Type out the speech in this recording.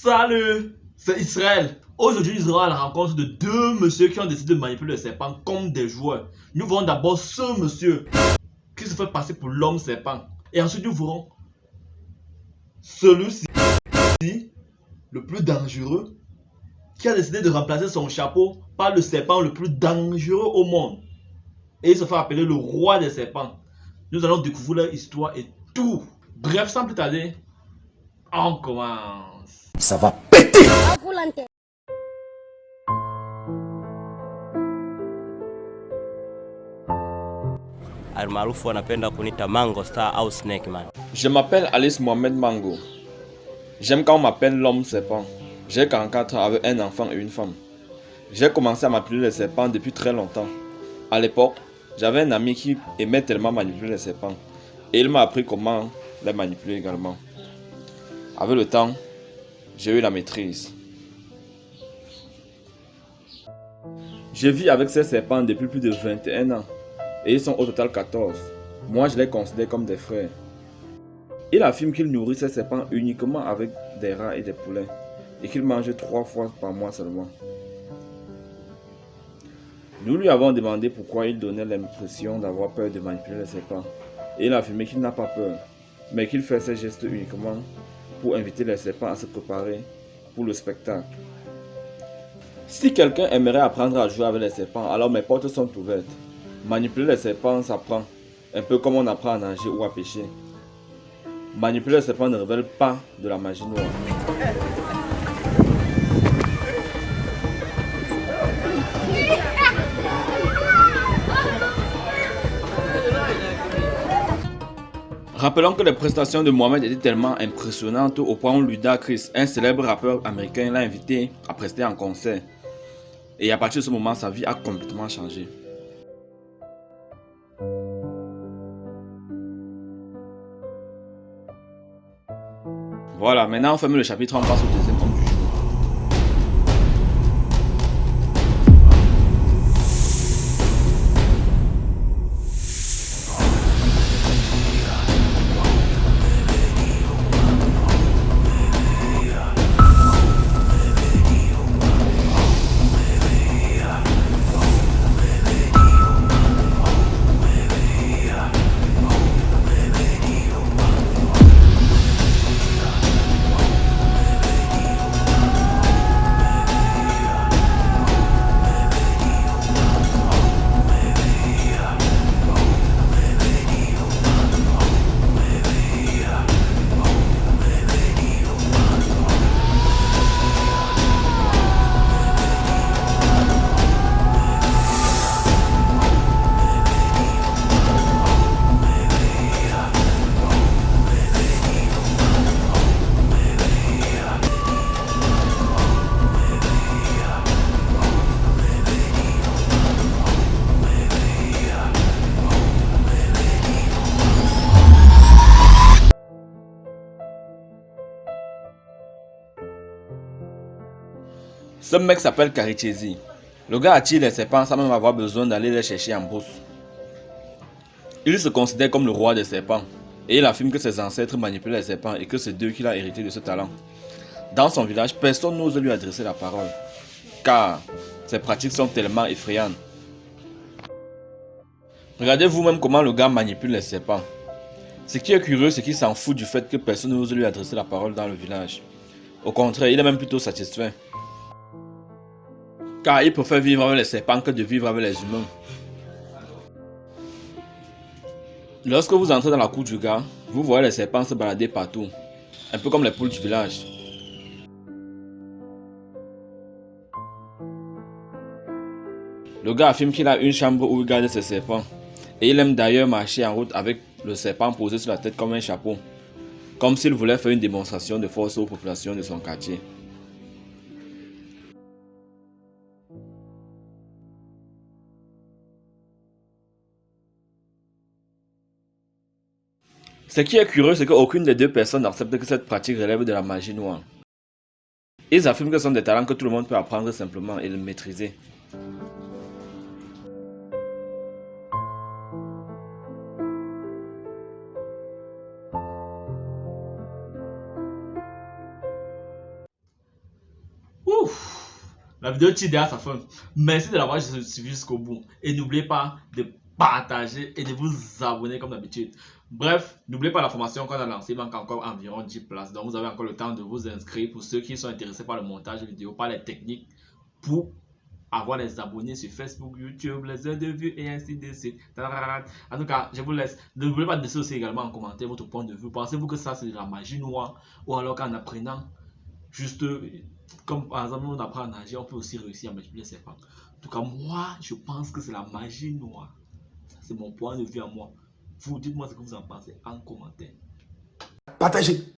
Salut, c'est Israël. Aujourd'hui, nous serons à la rencontre de deux messieurs qui ont décidé de manipuler le serpent comme des joueurs. Nous verrons d'abord ce monsieur qui se fait passer pour l'homme serpent. Et ensuite, nous verrons celui-ci, le plus dangereux, qui a décidé de remplacer son chapeau par le serpent le plus dangereux au monde. Et il se fait appeler le roi des serpents. Nous allons découvrir leur histoire et tout. Bref, sans plus tarder, on commence. Ça va péter. Almaarufu wanapenda kunita Mango Star au Snake Man. Je m'appelle Alice Mohamed Mango. J'aime quand on m'appelle l'homme serpent. J'ai 44 ans avec un enfant et une femme. J'ai commencé à manipuler les serpents depuis très longtemps. À l'époque, j'avais un ami qui aimait tellement manipuler les serpents. Et il m'a appris comment les manipuler également. Avec le temps, j'ai eu la maîtrise. Je vis avec ces serpents depuis plus de 21 ans. Et ils sont au total 14. Moi, je les considère comme des frères. Il affirme qu'il nourrit ses serpents uniquement avec des rats et des poulets et qu'il mange 3 fois par mois seulement. Nous lui avons demandé pourquoi il donnait l'impression d'avoir peur de manipuler les serpents. Et il a affirmé qu'il n'a pas peur, mais qu'il fait ces gestes uniquement pour inviter les serpents à se préparer pour le spectacle. Si quelqu'un aimerait apprendre à jouer avec les serpents, alors mes portes sont ouvertes. Manipuler les serpents s'apprend, un peu comme on apprend à nager ou à pêcher. Manipuler les serpents ne révèle pas de la magie noire. Rappelons que les prestations de Mohamed étaient tellement impressionnantes au point où Ludacris, un célèbre rappeur américain, l'a invité à prester en concert. Et à partir de ce moment, sa vie a complètement changé. Voilà, maintenant on ferme le chapitre, on passe au deuxième homme du jour. Ce mec s'appelle Karichezi. Le gars attire les serpents sans même avoir besoin d'aller les chercher en brousse. Il se considère comme le roi des serpents. Et il affirme que ses ancêtres manipulaient les serpents et que c'est d'eux qu'il a hérité de ce talent. Dans son village, personne n'ose lui adresser la parole. Car ses pratiques sont tellement effrayantes. Regardez vous-même comment le gars manipule les serpents. Ce qui est curieux, c'est qu'il s'en fout du fait que personne n'ose lui adresser la parole dans le village. Au contraire, il est même plutôt satisfait. Car il préfère vivre avec les serpents que de vivre avec les humains. Lorsque vous entrez dans la cour du gars, vous voyez les serpents se balader partout. Un peu comme les poules du village. Le gars affirme qu'il a une chambre où il garde ses serpents. Et il aime d'ailleurs marcher en route avec le serpent posé sur la tête comme un chapeau. Comme s'il voulait faire une démonstration de force aux populations de son quartier. Ce qui est curieux, c'est qu'aucune des deux personnes n'accepte que cette pratique relève de la magie noire. Ils affirment que ce sont des talents que tout le monde peut apprendre simplement et le maîtriser. La vidéo tire derrière sa fin. Merci de l'avoir suivi jusqu'au bout. Et n'oubliez pas de partager et de vous abonner comme d'habitude. Bref, n'oubliez pas la formation qu'on a lancée, il manque encore environ 10 places. Donc vous avez encore le temps de vous inscrire pour ceux qui sont intéressés par le montage vidéo, par les techniques, pour avoir les abonnés sur Facebook, YouTube, les heures de vue et ainsi de suite. En tout cas, je vous laisse. N'oubliez pas de laisser aussi également en commentaire votre point de vue. Pensez-vous que ça c'est de la magie noire, ou alors qu'en apprenant juste comme par exemple on apprend à nager, on peut aussi réussir à multiplier ses serpents. En tout cas, moi je pense que c'est la magie noire. C'est mon point de vue à moi. Vous dites-moi ce que vous en pensez en commentaire. Partagez.